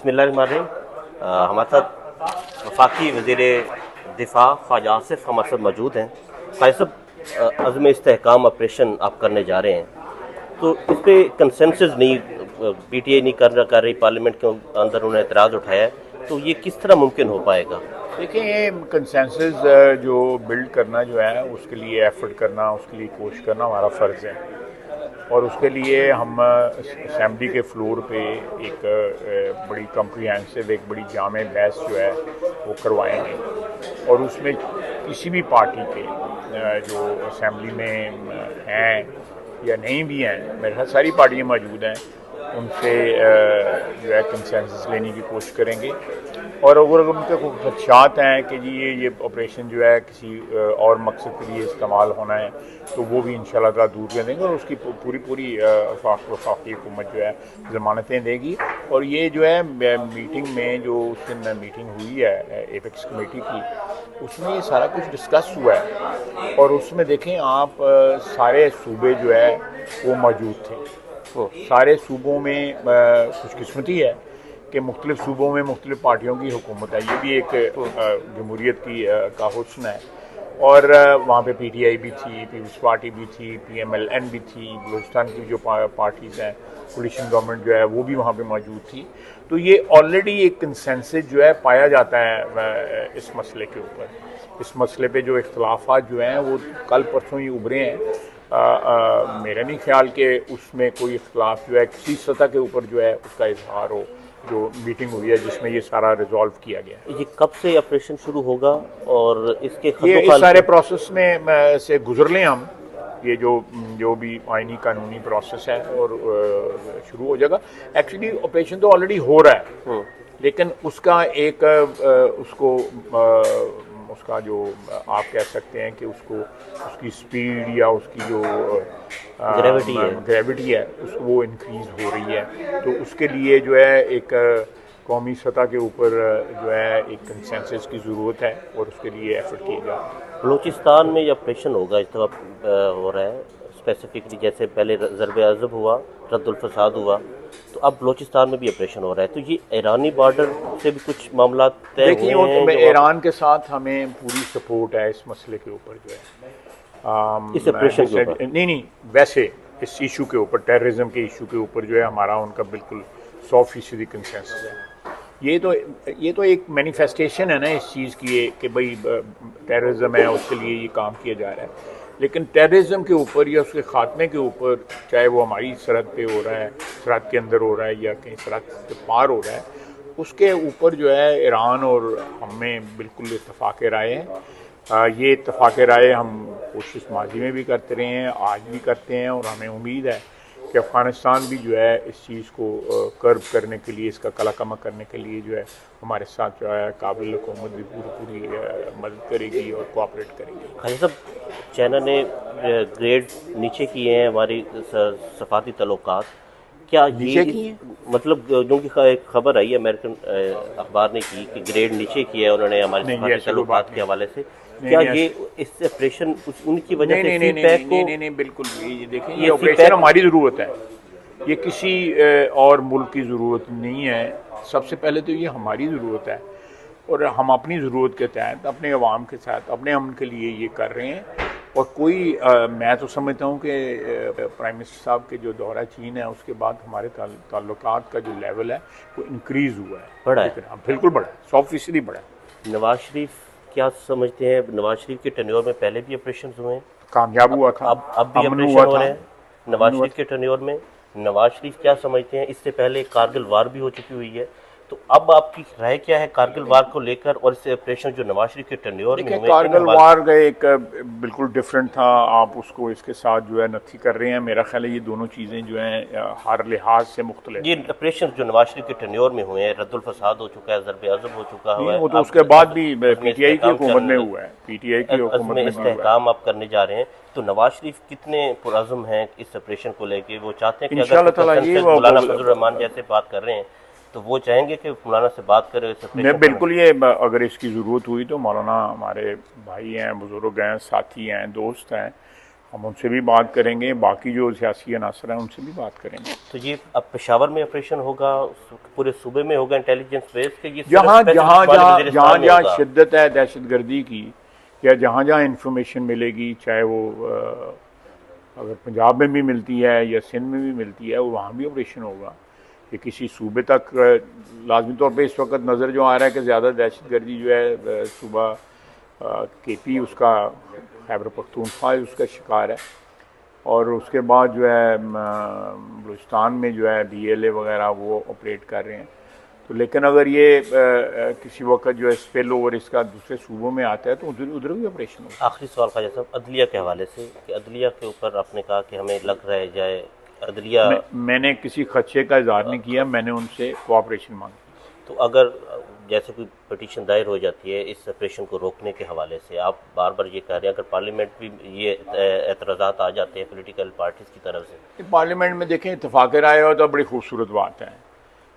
बिस्मिल्लाहिर्रहमानिर्रहीम। हमारे साथ वफाकी वज़ीर दिफा ख्वाजा आसिफ हमारे साथ मौजूद हैं। ख्वाजा साहब, अज़्म इस्तेहकाम ऑपरेशन आप करने जा रहे हैं, तो इस पर कंसेंसस नहीं, PTI नहीं कर रही, पार्लियामेंट के अंदर उन्होंने एतराज़ उठाया है, तो ये किस तरह मुमकिन हो पाएगा? देखिए, ये कंसेंसस जो बिल्ड करना जो है उसके लिए एफर्ट करना, उसके लिए कोशिश करना हमारा फ़र्ज़ है। और उसके लिए हम असम्बली के फ्लोर पे एक बड़ी कम्प्रीहेंसिव, एक बड़ी जामे बहस जो है वो करवाएंगे। और उसमें किसी भी पार्टी के जो असम्बली में हैं या नहीं भी हैं, मेरे साथ सारी पार्टियाँ मौजूद हैं, उनसे जो है कंसेंसस लेने की कोशिश करेंगे। और अगर उनके कोई खदशात हैं कि जी ये ऑपरेशन जो है किसी और मकसद के लिए इस्तेमाल होना है, तो वो भी इंशाल्लाह ताला दूर कर देंगे और उसकी पूरी वफाकी हुकूमत जो है ज़मानतें देगी। और ये जो है मीटिंग में जो उस दिन मीटिंग हुई है एपेक्स कमेटी की, उसमें ये सारा कुछ डिस्कस हुआ है। और उसमें देखें आप, सारे सूबे जो है वो मौजूद थे। तो सारे सूबों में खुशकिस्मती है कि मुख्तलिफ़ सूबों में मुख्तलिफ़ पार्टियों की हुकूमत है। ये भी एक जमहूरियत की का हुस्न है। और वहाँ पे PTI भी थी, पीपल्स पार्टी भी थी, PMLN भी थी, बलूचिस्तान की जो पार्टीज़ हैं, कोलिशन गवर्नमेंट जो है वो भी वहाँ पे मौजूद थी। तो ये ऑलरेडी एक कंसेंसस जो है पाया जाता है इस मसले के ऊपर। इस मसले पे जो इख्तलाफात जो हैं वो कल परसों ही उभरे हैं। मेरा नहीं ख्याल कि उसमें कोई इख्तलाफ जो है किसी सतह के ऊपर जो है उसका इजहार हो। जो मीटिंग हुई है जिसमें ये सारा रिजॉल्व किया गया। ये कब से ऑपरेशन शुरू होगा और इसके ये इस सारे प्रोसेस में से गुजर लें हम, ये जो भी आइनी कानूनी प्रोसेस है और शुरू हो जाएगा। एक्चुअली ऑपरेशन तो ऑलरेडी हो रहा है, लेकिन उसका एक उसका जो आप कह सकते हैं कि उसकी स्पीड या उसकी जो ग्रेविटी है वो इंक्रीज़ हो रही है। तो उसके लिए जो है एक कौमी सतह के ऊपर जो है एक कंसेंसस की ज़रूरत है और उसके लिए एफर्ट किए जा रहे हैं। बलूचिस्तान में ये ऑपरेशन होगा, इस तरह हो रहा है स्पेसिफिकली, जैसे पहले ज़रब-ए-अज़ब हुआ, रद्दुल फसाद हुआ, तो अब बलूचिस्तान में भी ऑपरेशन हो रहा है। तो ये ईरानी बॉर्डर से भी कुछ मामला तय हुए हैं? देखिए, ईरान के साथ हमें पूरी सपोर्ट है इस मसले के ऊपर जो है, इस ऑपरेशन के ऊपर नहीं वैसे इस इशू के ऊपर, टेररिज्म के इशू के ऊपर जो है हमारा उनका बिल्कुल 100% कंसेंसस है। ये तो एक मैनिफेस्टेशन है ना इस चीज़ की कि भाई टेररिज्म है, उसके लिए ये काम किया जा रहा है। लेकिन टेररिज्म के ऊपर या उसके ख़ात्मे के ऊपर, चाहे वो हमारी सरहद पे हो रहा है, सरहद के अंदर हो रहा है या कहीं सरहद के पार हो रहा है, उसके ऊपर जो है ईरान और हमें बिल्कुल इत्तफाक़ राय है। ये इत्तफाक़ राय हम कोशिश माजी में भी करते रहे हैं, आज भी करते हैं। और हमें उम्मीद है कि अफ़गानिस्तान भी जो है इस चीज़ को कर्ब करने के लिए, इसका कलाकमा करने के लिए जो है हमारे साथ जो है काबिल हुकूमत भी पूरी मदद करेगी और कोऑपरेट करेगी। खालिद साहब, चाइना ने ग्रेड नीचे किए हैं हमारी सफारती तल्लुकात, क्या ये मतलब जो कि एक खबर आई है अमेरिकन अखबार ने की कि ग्रेड नीचे किया है उन्होंने हमारे सफारती तल्लुकात के हवाले से, क्या ये इस ऑपरेशन उनकी वजह से फीडबैक को? नहीं, बिल्कुल भी। देखिए, ये ऑपरेशन हमारी ज़रूरत है, ये किसी और मुल्क की ज़रूरत नहीं है। सबसे पहले तो ये हमारी ज़रूरत है और हम अपनी ज़रूरत के तहत अपने अवाम के साथ अपने अमन के लिए ये कर रहे हैं। और कोई मैं तो समझता हूँ कि प्राइम मिनिस्टर साहब के जो दौरा चीन है उसके बाद हमारे ताल्लुकात का जो लेवल है वो इंक्रीज़ हुआ है, बढ़ा है, बिल्कुल बढ़ा, 100% बढ़ा है। नवाज शरीफ क्या समझते हैं? नवाज शरीफ के टेन्योर में पहले भी ऑपरेशन हुए हैं, कामयाब हुआ था, अब भी ऑपरेशन हो रहे हैं नवाज शरीफ के टेन्योर में। नवाज शरीफ क्या समझते हैं? इससे पहले कारगिल वार भी हो चुकी हुई है, तो अब आपकी राय क्या है कारगिल वार को लेकर और इस ऑपरेशन जो नवाज शरीफ के टेन्योर में हुए? कारगिल वार का एक बिल्कुल डिफरेंट था, आप उसको इसके साथ जो है नथी कर रहे हैं। मेरा ख्याल है ये दोनों चीज़ें जो हैं हर लिहाज से मुख्तलिफ। ये ऑपरेशन जो नवाज शरीफ के टेन्योर में हुए हैं, रद्दुल फसाद हो चुका है, ज़रब-ए-अज़ब हो चुका है, वो तो उसके बाद भी PTI की हुकूमत में हुआ है, PTI की हुकूमत में इस्तेहकाम आप करने जा रहे हैं। तो नवाज शरीफ कितने पुरअज़्म हैं इस ऑपरेशन को लेके? वो चाहते हैं कि अगर मौलाना फजल रहमान जैसे बात कर रहे हैं तो वो चाहेंगे कि मौलाना से बात करें इस ऑपरेशन में? बिल्कुल, ये अगर इसकी ज़रूरत हुई तो मौलाना हमारे भाई हैं, बुजुर्ग हैं, साथी हैं, दोस्त हैं, हम उनसे भी बात करेंगे, बाकी जो सियासी अनासर हैं उनसे भी बात करेंगे। तो ये अब पेशावर में ऑपरेशन होगा, पूरे सूबे में होगा इंटेलिजेंस बेस के? ये जहाँ सिर्फ जहाँ स्पेसिफिक जहाँ वाले जहाँ वज़ीरिस्तान में जहाँ होगा? शिद्दत है दहशतगर्दी की, या जहाँ जहाँ इंफॉर्मेशन मिलेगी, चाहे वो अगर पंजाब में भी मिलती है या सिंध में भी मिलती है, वो वहाँ भी ऑपरेशन होगा। कि किसी सूबे तक लाजमी तौर पे इस वक्त नज़र जो आ रहा है कि ज़्यादा दहशतगर्दी जो है सूबा केपी उसका खैबर पख्तूनख्वा उसका शिकार है, और उसके बाद जो है बलूचिस्तान में जो है BLA वगैरह वो ऑपरेट कर रहे हैं। तो लेकिन अगर ये किसी वक्त जो है स्पेल ओवर इसका दूसरे सूबों में आता है तो उधर उधर भी ऑपरेशन होगा। आखिरी सवाल ख्वाजा साहब, अदलिया के हवाले से, कि अदलिया के ऊपर आपने कहा कि हमें लग रह जाए अदलिया, मैंने किसी खदशे का इजहार नहीं किया, मैंने उनसे कोऑपरेशन मांगी। तो अगर जैसे कोई पिटीशन दायर हो जाती है इस ऑपरेशन को रोकने के हवाले से, आप बार बार ये कह रहे हैं, अगर पार्लियामेंट भी ये एतराज़ात आ जाते हैं पॉलिटिकल पार्टीज़ की तरफ से? पार्लियामेंट में देखें इतफाक़ राय हो तो बड़ी खूबसूरत बात है,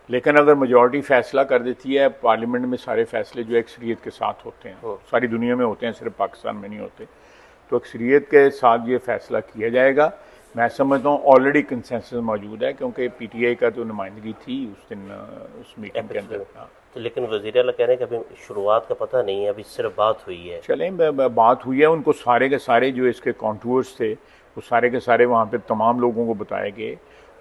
लेकिन अगर मेजॉरिटी फैसला कर देती है, पार्लियामेंट में सारे फैसले जो अक्सरियत के साथ होते हैं, सारी दुनिया में होते हैं, सिर्फ पाकिस्तान में नहीं होते, तो अक्सरियत के साथ ये फैसला किया जाएगा। मैं समझता हूँ ऑलरेडी कंसेंसस मौजूद है, क्योंकि PTI का तो नुमाइंदगी थी उस दिन उस मीटिंग के अंदर। तो लेकिन वज़ीर आला कह रहे हैं कि अभी शुरुआत का पता नहीं है, अभी सिर्फ बात हुई है। चलें, बात हुई है, उनको सारे के सारे जो इसके कॉन्टूर्स थे वो सारे के सारे वहाँ पे तमाम लोगों को बताए गए,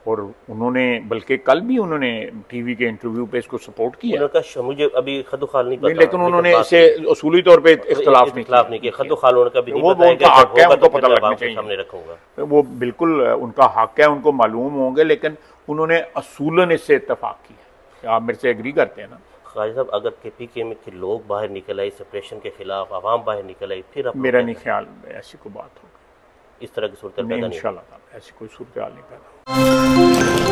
और उन्होंने बल्कि कल भी उन्होंने TV के इंटरव्यू पे इसको सपोर्ट किया। उन्होंने कहा मुझे अभी खदुखाल नहीं पता, लेकिन उन्होंने इसे उसूली तौर पे इख्तलाफ नहीं किया। खदुखाल उन्होंने कभी नहीं वो बताया, उनका हक है, उनको पता लगना सामने चाहिए, रखूंगा। वो बिल्कुल उनका हक है, उनको मालूम होंगे, लेकिन उन्होंने असूलन इससे इत्तफाक किया। आप मेरे से एग्री करते हैं ना? ख्वाजा साहब, अगर KPK में के लोग बाहर निकल आए सेपरेशन के खिलाफ, आवाम बाहर निकल आई, फिर मेरा नहीं ख्याल ऐसी कोई बात होगी, इस तरह की सूरत पैदा नहीं? इंशाल्लाह ऐसी कोई सूरत नहीं पैदा।